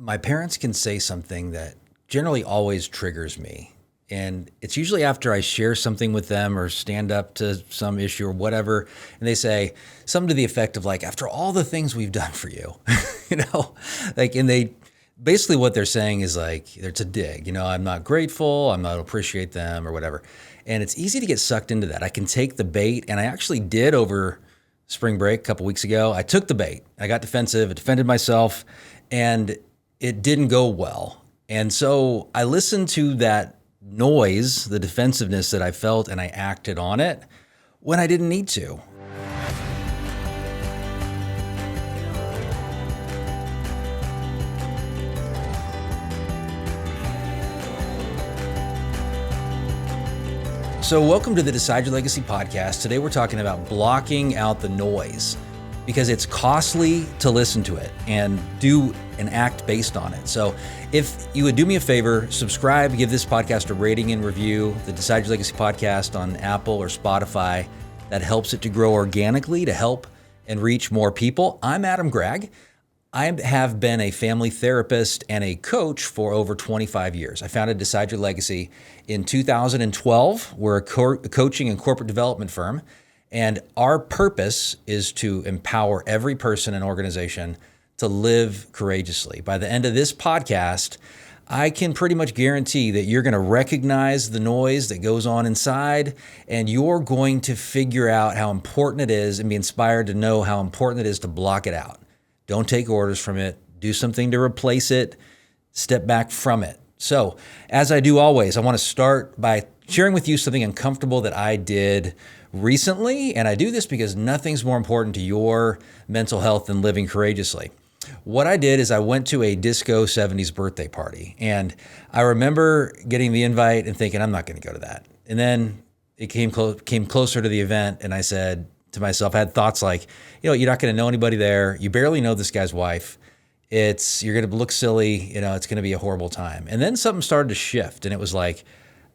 My parents can say something that generally always triggers me. And it's usually after I share something with them or stand up to some issue or whatever. And they say something to the effect of like, after all the things we've done for you, and they basically what they're saying is like, it's a dig, I'm not grateful. I'm not appreciate them or whatever. And it's easy to get sucked into that. I can take the bait. And I actually did over spring break a couple weeks ago. I took the bait. I got defensive. I defended myself. And it didn't go well. And so I listened to that noise, the defensiveness that I felt, and I acted on it when I didn't need to. So welcome to the Decide Your Legacy podcast. Today we're talking about blocking out the noise, because it's costly to listen to it and do an act based on it. So if you would do me a favor, subscribe, give this podcast a rating and review, the Decide Your Legacy podcast on Apple or Spotify. That helps it to grow organically, to help and reach more people. I'm Adam Gragg. I have been a family therapist and a coach for over 25 years. I founded Decide Your Legacy in 2012. We're a coaching and corporate development firm. And our purpose is to empower every person and organization to live courageously. By the end of this podcast, I can pretty much guarantee that you're going to recognize the noise that goes on inside, and you're going to figure out how important it is and be inspired to know how important it is to block it out. Don't take orders from it. Do something to replace it. Step back from it. So, as I do always, I want to start by sharing with you something uncomfortable that I did recently, and I do this because nothing's more important to your mental health than living courageously. What I did is I went to a disco 70s birthday party, and I remember getting the invite and thinking, I'm not going to go to that. And then it came closer to the event, and I said to myself, I had thoughts like, you're not going to know anybody there. You barely know this guy's wife. You're going to look silly. It's going to be a horrible time. And then something started to shift, and it was like,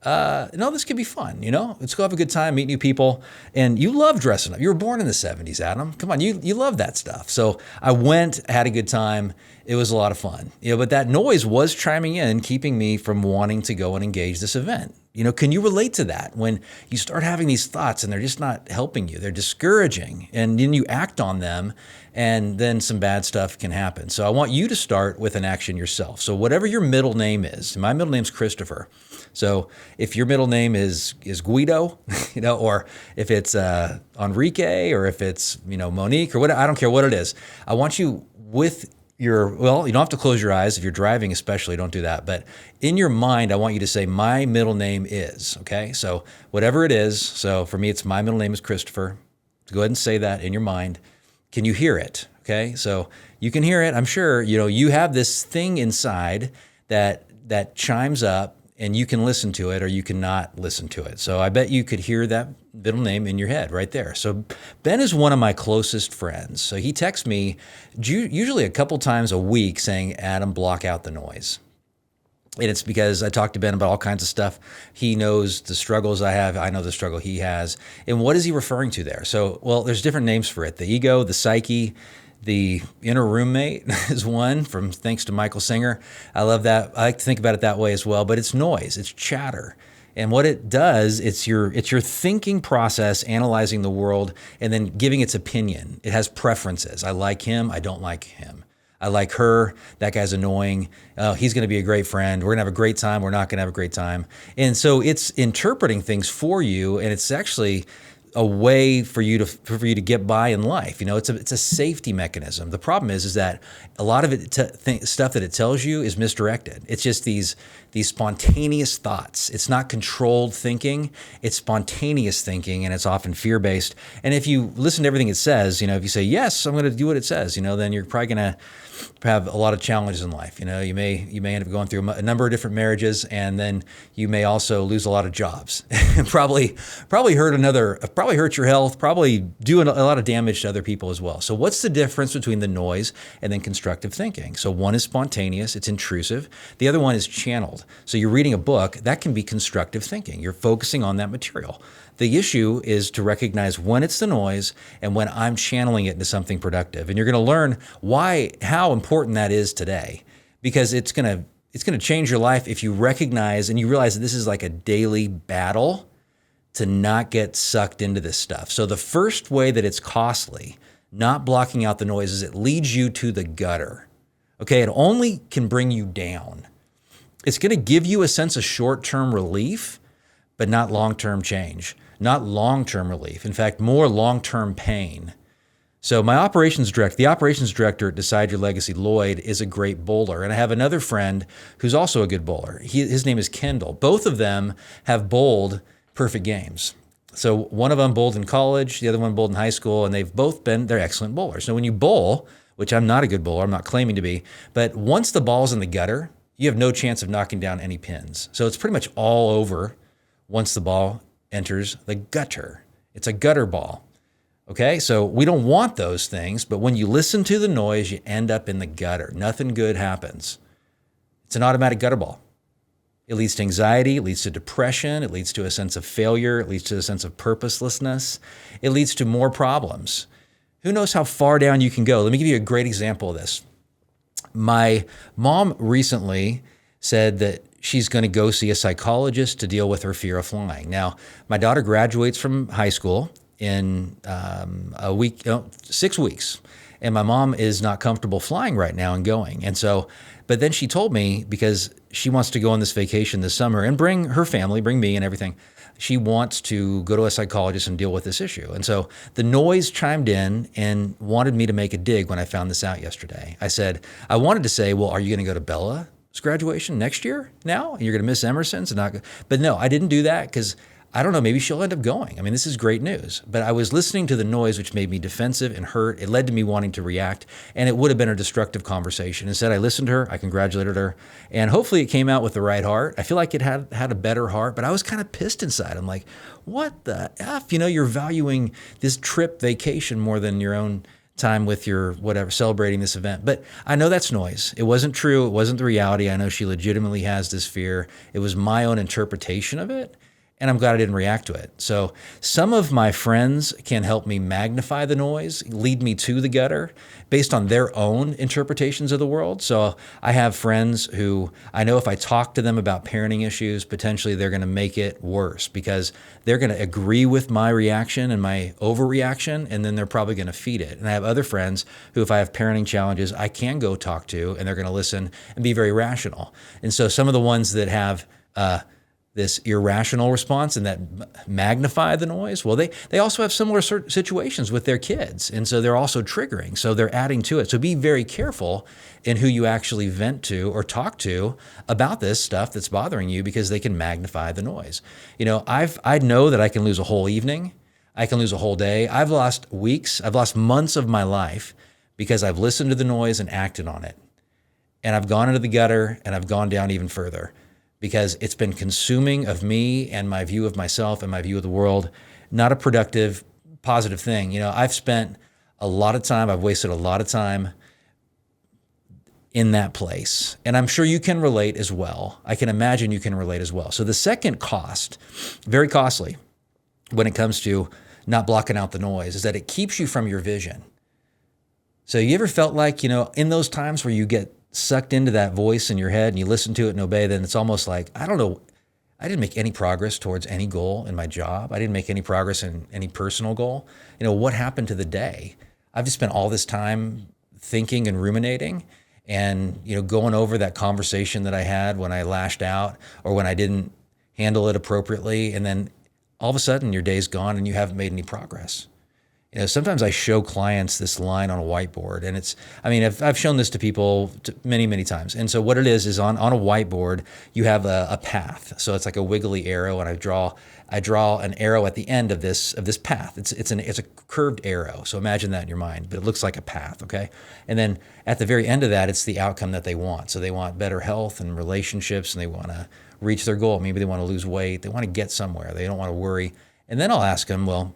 no, this could be fun. Let's go have a good time, meet new people. And you love dressing up. You were born in the 70s, Adam. Come on, you love that stuff. So I went, had a good time. It was a lot of fun. But that noise was chiming in, keeping me from wanting to go and engage this event. Can you relate to that when you start having these thoughts and they're just not helping you? They're discouraging, and then you act on them, and then some bad stuff can happen. So I want you to start with an action yourself. So whatever your middle name is, my middle name's Christopher. So if your middle name is Guido, or if it's Enrique, or if it's Monique, or what, I don't care what it is. I want you with you don't have to close your eyes. If you're driving especially, don't do that. But in your mind, I want you to say, my middle name is, okay? So whatever it is, so for me, it's my middle name is Christopher. Go ahead and say that in your mind. Can you hear it? Okay, so you can hear it. I'm sure, you have this thing inside that chimes up, and you can listen to it or you cannot listen to it. So I bet you could hear that middle name in your head right there. So Ben is one of my closest friends. So he texts me usually a couple times a week saying, Adam, block out the noise. And it's because I talk to Ben about all kinds of stuff. He knows the struggles I have. I know the struggle he has. And what is he referring to there? So, there's different names for it. The ego, the psyche, the inner roommate is one from thanks to Michael Singer. I love that. I like to think about it that way as well, but it's noise, it's chatter. And what it does, it's your thinking process, analyzing the world, and then giving its opinion. It has preferences. I like him, I don't like him. I like her, that guy's annoying. He's going to be a great friend. We're going to have a great time. We're not going to have a great time. And so it's interpreting things for you, and it's actually a way for you to get by in life. It's a safety mechanism. The problem is that a lot of it stuff that it tells you is misdirected. It's just these spontaneous thoughts. It's not controlled thinking. It's spontaneous thinking, and it's often fear-based. And if you listen to everything it says, if you say, yes, I'm going to do what it says, then you're probably going to have a lot of challenges in life. You may end up going through a number of different marriages, and then you may also lose a lot of jobs. probably hurt your health, probably do a lot of damage to other people as well. So what's the difference between the noise and then constructive thinking? So one is spontaneous, it's intrusive. The other one is channeled. So you're reading a book, that can be constructive thinking. You're focusing on that material. The issue is to recognize when it's the noise and when I'm channeling it into something productive. And you're going to learn how important that is today. because it's going to change your life if you recognize and you realize that this is like a daily battle to not get sucked into this stuff. So the first way that it's costly, not blocking out the noise, is it leads you to the gutter. Okay, it only can bring you down. It's going to give you a sense of short-term relief, but not long-term change, not long-term relief. In fact, more long-term pain. So the operations director at Decide Your Legacy, Lloyd, is a great bowler. And I have another friend who's also a good bowler. His name is Kendall. Both of them have bowled perfect games. So one of them bowled in college, the other one bowled in high school, and they're excellent bowlers. So when you bowl, which I'm not a good bowler, I'm not claiming to be, but once the ball's in the gutter, you have no chance of knocking down any pins. So it's pretty much all over once the ball enters the gutter. It's a gutter ball. Okay, so we don't want those things, but when you listen to the noise, you end up in the gutter. Nothing good happens. It's an automatic gutter ball. It leads to anxiety, it leads to depression, it leads to a sense of failure, it leads to a sense of purposelessness, it leads to more problems. Who knows how far down you can go? Let me give you a great example of this. My mom recently said that she's going to go see a psychologist to deal with her fear of flying. Now, my daughter graduates from high school in 6 weeks. And my mom is not comfortable flying right now and going. And so, but then she told me, because she wants to go on this vacation this summer and bring her family, bring me and everything, she wants to go to a psychologist and deal with this issue. And so the noise chimed in and wanted me to make a dig when I found this out yesterday. I wanted to say, well, are you going to go to Bella's graduation next year now? And you're going to miss Emerson's? But no, I didn't do that because I don't know, maybe she'll end up going. I mean, this is great news. But I was listening to the noise, which made me defensive and hurt. It led to me wanting to react, and it would have been a destructive conversation. Instead, I listened to her, I congratulated her, and hopefully it came out with the right heart. I feel like it had a better heart, but I was kind of pissed inside. I'm like, what the F? You're valuing this trip vacation more than your own time with your whatever, celebrating this event. But I know that's noise. It wasn't true. It wasn't the reality. I know she legitimately has this fear. It was my own interpretation of it. And I'm glad I didn't react to it. So some of my friends can help me magnify the noise, lead me to the gutter based on their own interpretations of the world. So I have friends who I know if I talk to them about parenting issues, potentially they're going to make it worse because they're going to agree with my reaction and my overreaction, and then they're probably going to feed it. And I have other friends who, if I have parenting challenges, I can go talk to, and they're going to listen and be very rational. And so some of the ones that have this irrational response and that magnify the noise, well, they also have similar situations with their kids. And so they're also triggering. So they're adding to it. So be very careful in who you actually vent to or talk to about this stuff that's bothering you, because they can magnify the noise. I know that I can lose a whole evening. I can lose a whole day. I've lost weeks. I've lost months of my life because I've listened to the noise and acted on it. And I've gone into the gutter, and I've gone down even further, because it's been consuming of me and my view of myself and my view of the world. Not a productive, positive thing. I've spent a lot of time, I've wasted a lot of time in that place. And I'm sure you can relate as well. I can imagine you can relate as well. So the second cost, very costly when it comes to not blocking out the noise, is that it keeps you from your vision. So you ever felt like, in those times where you get sucked into that voice in your head and you listen to it and obey, then it's almost like, I don't know, I didn't make any progress towards any goal in my job. I didn't make any progress in any personal goal. What happened to the day? I've just spent all this time thinking and ruminating and, going over that conversation that I had when I lashed out or when I didn't handle it appropriately. And then all of a sudden your day's gone and you haven't made any progress. Sometimes I show clients this line on a whiteboard, and I've shown this to people many, many times. And so what it is on a whiteboard, you have a path. So it's like a wiggly arrow, and I draw an arrow at the end of this path. It's a curved arrow. So imagine that in your mind, but it looks like a path, okay? And then at the very end of that, it's the outcome that they want. So they want better health and relationships, and they want to reach their goal. Maybe they want to lose weight. They want to get somewhere. They don't want to worry. And then I'll ask them, well,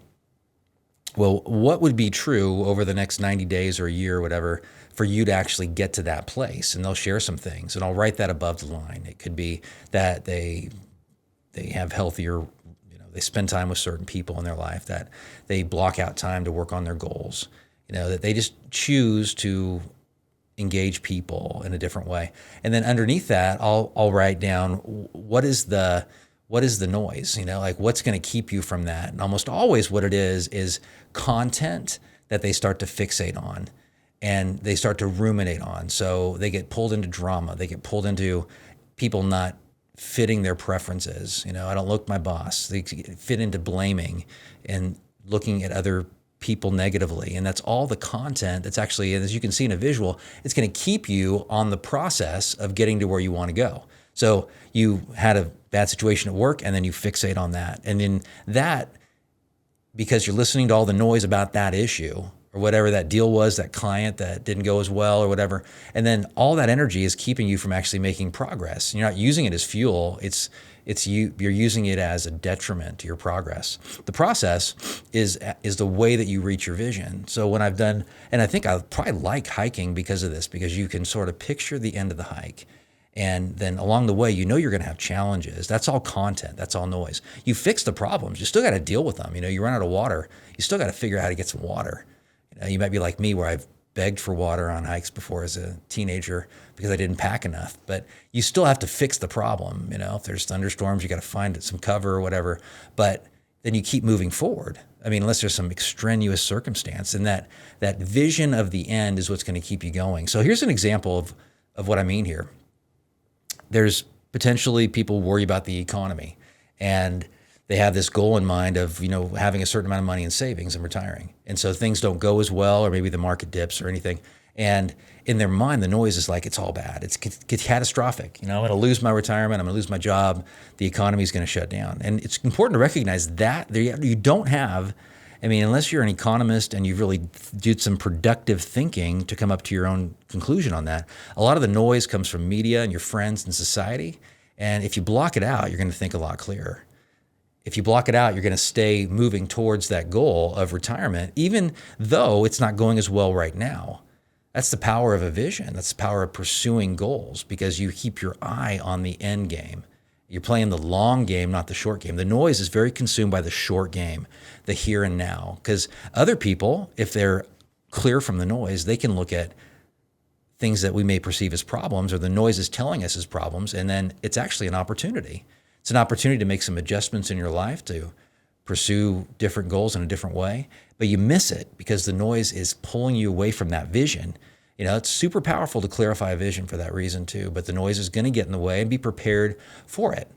what would be true over the next 90 days or a year or whatever for you to actually get to that place? And they'll share some things, and I'll write that above the line. It could be that they have healthier, they spend time with certain people in their life, that they block out time to work on their goals, that they just choose to engage people in a different way. And then underneath that, I'll write down what is the noise, like what's going to keep you from that. And almost always what it is content that they start to fixate on and they start to ruminate on. So they get pulled into drama. They get pulled into people not fitting their preferences. I don't look my boss. They fit into blaming and looking at other people negatively. And that's all the content that's actually, as you can see in a visual, it's going to keep you on the process of getting to where you want to go. So you had a bad situation at work and then you fixate on that. And then that, because you're listening to all the noise about that issue or whatever that deal was, that client that didn't go as well or whatever. And then all that energy is keeping you from actually making progress. You're not using it as fuel. You're using it as a detriment to your progress. The process is the way that you reach your vision. So when I've done, and I think I probably like hiking because of this, because you can sort of picture the end of the hike. And then along the way, you're going to have challenges. That's all content. That's all noise. You fix the problems. You still got to deal with them. You run out of water. You still got to figure out how to get some water. You might be like me, where I've begged for water on hikes before as a teenager because I didn't pack enough. But you still have to fix the problem. If there's thunderstorms, you got to find some cover or whatever. But then you keep moving forward. Unless there's some extraneous circumstance, and that vision of the end is what's going to keep you going. So here's an example of what I mean here. There's potentially people worry about the economy, and they have this goal in mind of, having a certain amount of money in savings and retiring. And so things don't go as well, or maybe the market dips or anything. And in their mind, the noise is like, it's all bad. It's catastrophic. I'm going to lose my retirement. I'm going to lose my job. The economy is going to shut down. And it's important to recognize that you don't have, unless you're an economist and you've really did some productive thinking to come up to your own conclusion on that, a lot of the noise comes from media and your friends and society. And if you block it out, you're going to think a lot clearer. If you block it out, you're going to stay moving towards that goal of retirement, even though it's not going as well right now. That's the power of a vision. That's the power of pursuing goals, because you keep your eye on the end game. You're playing the long game, not the short game. The noise is very consumed by the short game, the here and now, because other people, if they're clear from the noise, they can look at things that we may perceive as problems, or the noise is telling us as problems, and then it's actually an opportunity. It's an opportunity to make some adjustments in your life, to pursue different goals in a different way, but you miss it because the noise is pulling you away from that vision. It's super powerful to clarify a vision for that reason too, but the noise is going to get in the way, and be prepared for it.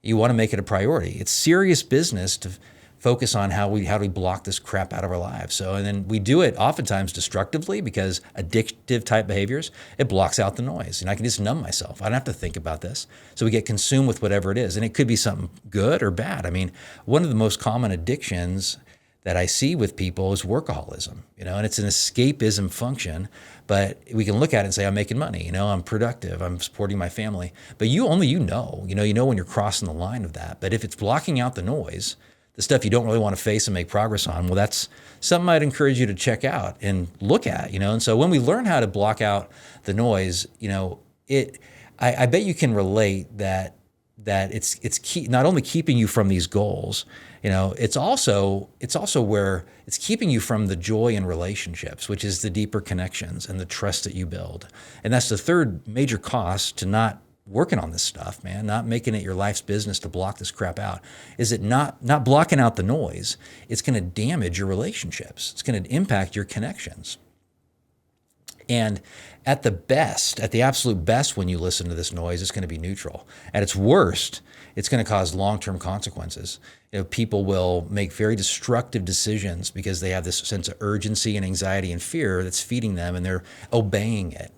You want to make it a priority. It's serious business to focus on how we block this crap out of our lives. So, and then we do it oftentimes destructively, because addictive type behaviors, it blocks out the noise. I can just numb myself. I don't have to think about this. So we get consumed with whatever it is. And it could be something good or bad. One of the most common addictions that I see with people is workaholism, and it's an escapism function, but we can look at it and say, I'm making money, I'm productive, I'm supporting my family. But you know when you're crossing the line of that. But if it's blocking out the noise, the stuff you don't really want to face and make progress on, well, that's something I'd encourage you to check out and look at, And so when we learn how to block out the noise, I bet you can relate that it's key, not only keeping you from these goals, it's also where it's keeping you from the joy in relationships, which is the deeper connections and the trust that you build. And that's the third major cost to not working on this stuff, man, not making it your life's business to block this crap out, is it not blocking out the noise. It's going to damage your relationships. It's going to impact your connections. And at the absolute best, when you listen to this noise, it's going to be neutral. At its worst, it's going to cause long-term consequences. People will make very destructive decisions because they have this sense of urgency and anxiety and fear that's feeding them, and they're obeying it.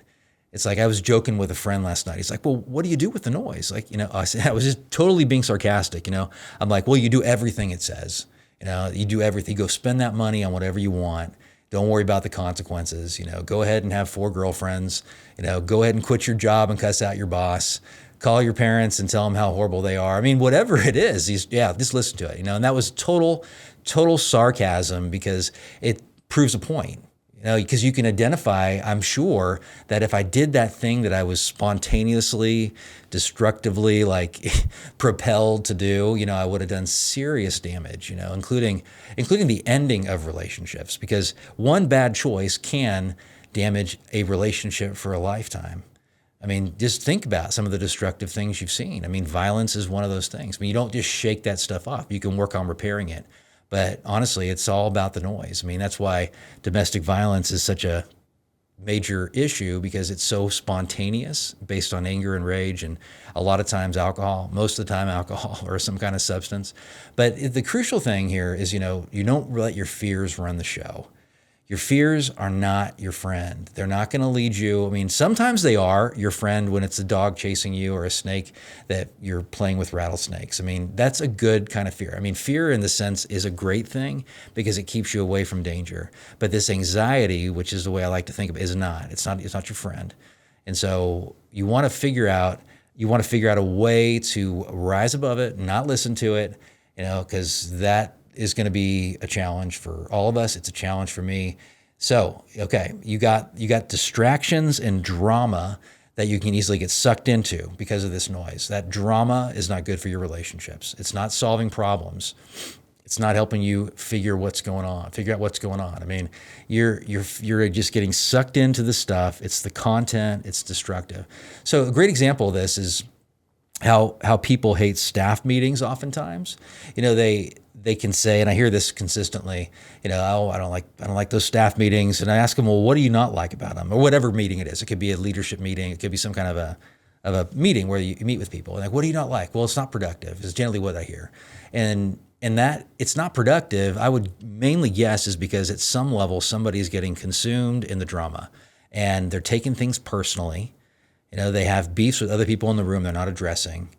It's like, I was joking with a friend last night. He's like, well, what do you do with the noise? I was just totally being sarcastic. I'm like, well, you do everything it says. You do everything. Go spend that money on whatever you want. Don't worry about the consequences. Go ahead and have 4 girlfriends. Go ahead and quit your job and cuss out your boss. Call your parents and tell them how horrible they are. Whatever it is, just listen to it. And that was total sarcasm, because it proves a point. Because you can identify, I'm sure, that if I did that thing that I was spontaneously, destructively, propelled to do, I would have done serious damage, including the ending of relationships. Because one bad choice can damage a relationship for a lifetime. I mean, just think about some of the destructive things you've seen. I mean, violence is one of those things. I mean, you don't just shake that stuff off. You can work on repairing it. But honestly, it's all about the noise. I mean, that's why domestic violence is such a major issue, because it's so spontaneous, based on anger and rage, and a lot of times alcohol, most of the time alcohol or some kind of substance. But the crucial thing here is, you don't let your fears run the show. Your fears are not your friend. They're not going to lead you. I mean, sometimes they are your friend when it's a dog chasing you or a snake that you're playing with rattlesnakes. I mean, that's a good kind of fear. I mean, fear in the sense is a great thing because it keeps you away from danger. But this anxiety, which is the way I like to think of it, is not. It's not your friend. And so you want to figure out a way to rise above it, not listen to it, because that is going to be a challenge for all of us. It's a challenge for me. So, okay, you got distractions and drama that you can easily get sucked into because of this noise. That drama is not good for your relationships. It's not solving problems. It's not helping you figure out what's going on. I mean, you're just getting sucked into the stuff. It's the content. It's destructive. So a great example of this is how people hate staff meetings oftentimes. They can say, and I hear this consistently, oh, I don't like those staff meetings. And I ask them, well, what do you not like about them? Or whatever meeting it is. It could be a leadership meeting. It could be some kind of a meeting where you meet with people. And like, what do you not like? Well, it's not productive is generally what I hear. And that it's not productive, I would mainly guess, is because at some level, somebody's getting consumed in the drama and they're taking things personally. They have beefs with other people in the room they're not addressing.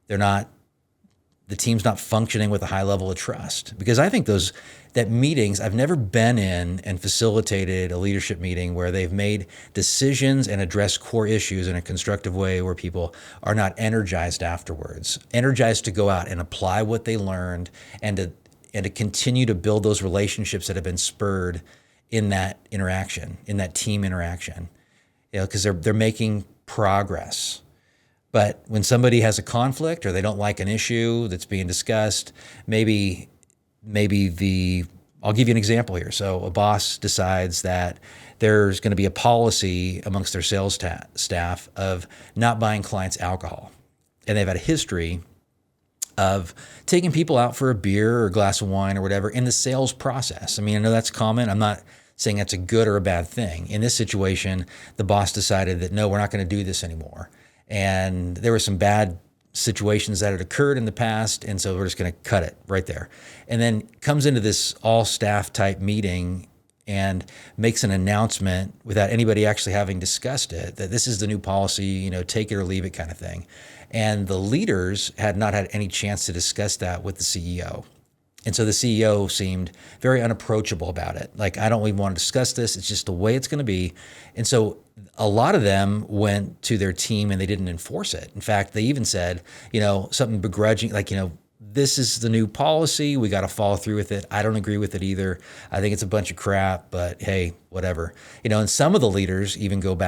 The team's not functioning with a high level of trust. Because I think that meetings, I've never been in and facilitated a leadership meeting where they've made decisions and addressed core issues in a constructive way where people are not energized afterwards, energized to go out and apply what they learned and to continue to build those relationships that have been spurred in that interaction, in that team interaction, because they're making progress. But when somebody has a conflict or they don't like an issue that's being discussed, maybe I'll give you an example here. So a boss decides that there's going to be a policy amongst their sales staff of not buying clients alcohol. And they've had a history of taking people out for a beer or a glass of wine or whatever in the sales process. I mean, I know that's common. I'm not saying that's a good or a bad thing. In this situation, the boss decided that, no, we're not going to do this anymore. And there were some bad situations that had occurred in the past, and so we're just going to cut it right there. And then comes into this all-staff type meeting and makes an announcement without anybody actually having discussed it, that this is the new policy, take it or leave it kind of thing. And the leaders had not had any chance to discuss that with the CEO. And so the CEO seemed very unapproachable about it. Like, I don't even want to discuss this. It's just the way it's going to be. And so a lot of them went to their team and they didn't enforce it. In fact, they even said, something begrudging, like, this is the new policy. We got to follow through with it. I don't agree with it either. I think it's a bunch of crap, but hey, whatever. And some of the leaders even went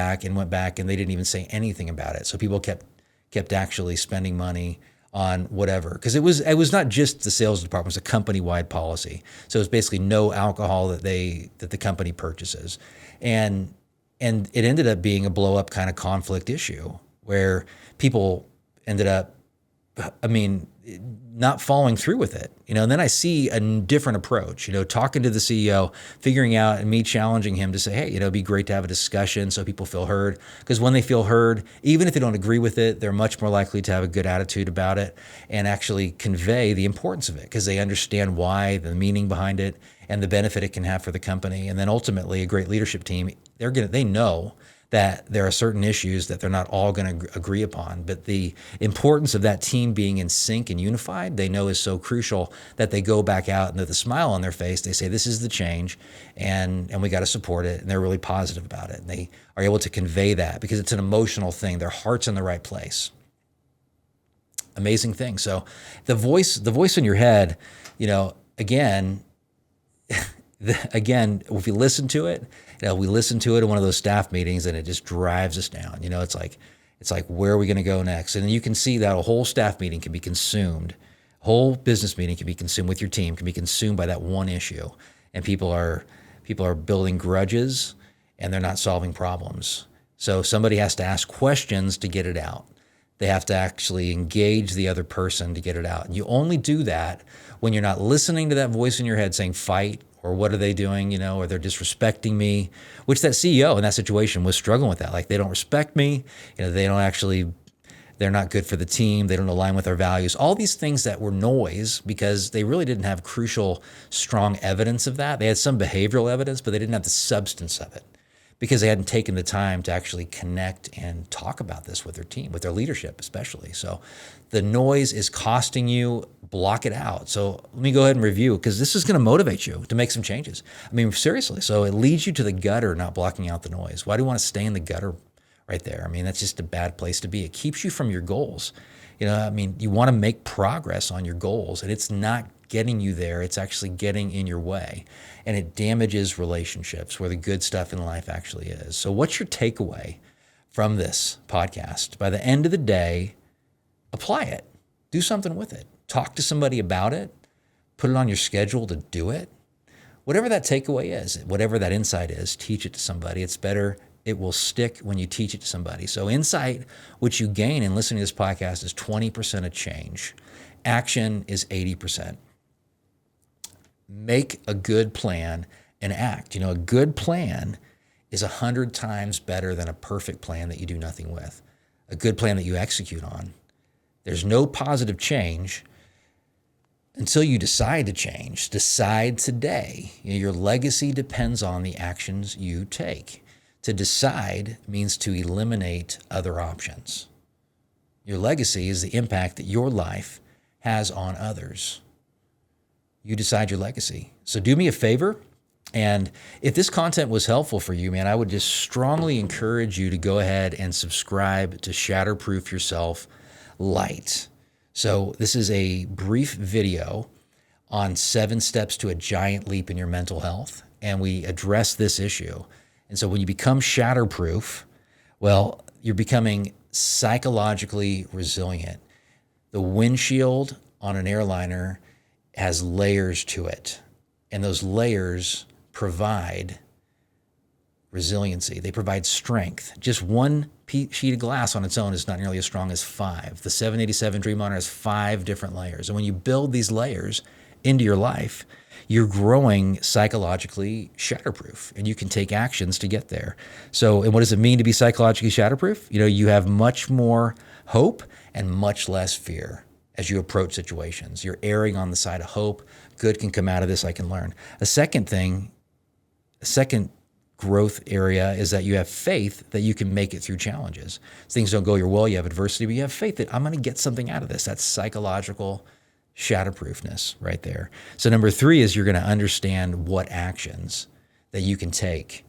back and they didn't even say anything about it. So people kept actually spending money on whatever, because it was not just the sales department, it was a company-wide policy. So it's basically no alcohol that the company purchases. And it ended up being a blow-up kind of conflict issue where people ended up, not following through with it, and then I see a different approach, talking to the CEO, figuring out, and me challenging him to say, hey, it'd be great to have a discussion so people feel heard. Because when they feel heard, even if they don't agree with it, they're much more likely to have a good attitude about it and actually convey the importance of it because they understand why, the meaning behind it, and the benefit it can have for the company. And then ultimately, a great leadership team, they know that there are certain issues that they're not all going to agree upon, but the importance of that team being in sync and unified, they know is so crucial that they go back out and with a smile on their face, they say, this is the change and we got to support it. And they're really positive about it. And they are able to convey that because it's an emotional thing. Their heart's in the right place. Amazing thing. So the voice in your head, again, if you listen to it, we listen to it in one of those staff meetings and it just drives us down. It's like, where are we going to go next? And you can see that a whole staff meeting can be consumed. A whole business meeting can be consumed with your team, can be consumed by that one issue. And people are building grudges and they're not solving problems. So somebody has to ask questions to get it out. They have to actually engage the other person to get it out. And you only do that when you're not listening to that voice in your head saying, fight, or what are they doing, or they're disrespecting me, which that CEO in that situation was struggling with that. Like, they don't respect me, they're not good for the team, they don't align with our values. All these things that were noise because they really didn't have crucial, strong evidence of that. They had some behavioral evidence, but they didn't have the substance of it because they hadn't taken the time to actually connect and talk about this with their team, with their leadership especially. So the noise is costing you, block it out. So let me go ahead and review, because this is going to motivate you to make some changes. I mean, seriously. So it leads you to the gutter, not blocking out the noise. Why do you want to stay in the gutter right there? I mean, that's just a bad place to be. It keeps you from your goals. You want to make progress on your goals, and it's not getting you there. It's actually getting in your way, and it damages relationships where the good stuff in life actually is. So what's your takeaway from this podcast? By the end of the day, apply it. Do something with it. Talk to somebody about it. Put it on your schedule to do it. Whatever that takeaway is, whatever that insight is, teach it to somebody. It's better. It will stick when you teach it to somebody. So insight, which you gain in listening to this podcast, is 20% of change. Action is 80%. Make a good plan and act. A good plan is 100 times better than a perfect plan that you do nothing with. A good plan that you execute on. There's no positive change until you decide to change. Decide today. Your legacy depends on the actions you take. To decide means to eliminate other options. Your legacy is the impact that your life has on others. You decide your legacy. So do me a favor. And if this content was helpful for you, man, I would just strongly encourage you to go ahead and subscribe to Shatterproof Yourself Light. So this is a brief video on 7 steps to a giant leap in your mental health. And we address this issue. And so when you become shatterproof, well, you're becoming psychologically resilient. The windshield on an airliner has layers to it, and those layers provide resiliency. They provide strength. Just one sheet of glass on its own is not nearly as strong as 5. The 787 Dreamliner has 5 different layers. And when you build these layers into your life, you're growing psychologically shatterproof, and you can take actions to get there. So, and what does it mean to be psychologically shatterproof? You have much more hope and much less fear as you approach situations. You're erring on the side of hope. Good can come out of this. I can learn. A second growth area is that you have faith that you can make it through challenges. Things don't go your way, you have adversity, but you have faith that I'm going to get something out of this. That's psychological shatterproofness right there. So number 3 is you're going to understand what actions that you can take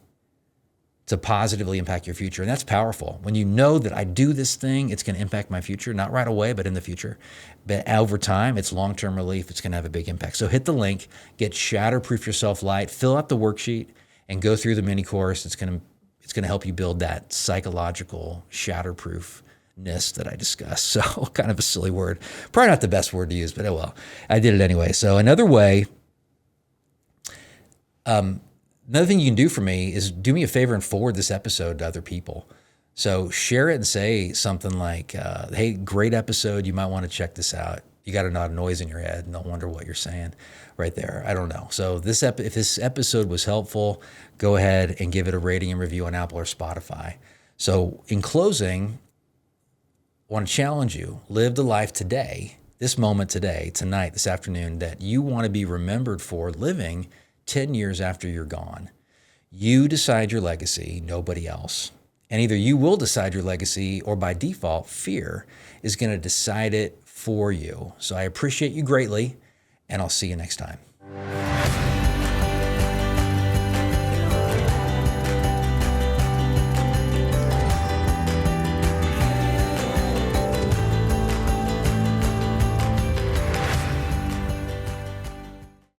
to positively impact your future. And that's powerful. When you know that I do this thing, it's going to impact my future, not right away, but in the future. But over time, it's long-term relief. It's going to have a big impact. So hit the link, get Shatterproof Yourself Light, fill out the worksheet, and go through the mini course. It's going to help you build that psychological shatterproofness that I discussed. So kind of a silly word. Probably not the best word to use, but oh well. I did it anyway. So another way, another thing you can do for me is do me a favor and forward this episode to other people. So share it and say something like, hey, great episode. You might want to check this out. You got a lot of noise in your head and don't wonder what you're saying right there. I don't know. So if this episode was helpful, go ahead and give it a rating and review on Apple or Spotify. So in closing, I want to challenge you, live the life today, this moment today, tonight, this afternoon, that you want to be remembered for living 10 years after you're gone. You decide your legacy, nobody else. And either you will decide your legacy or by default, fear is going to decide it for you. So I appreciate you greatly, and I'll see you next time.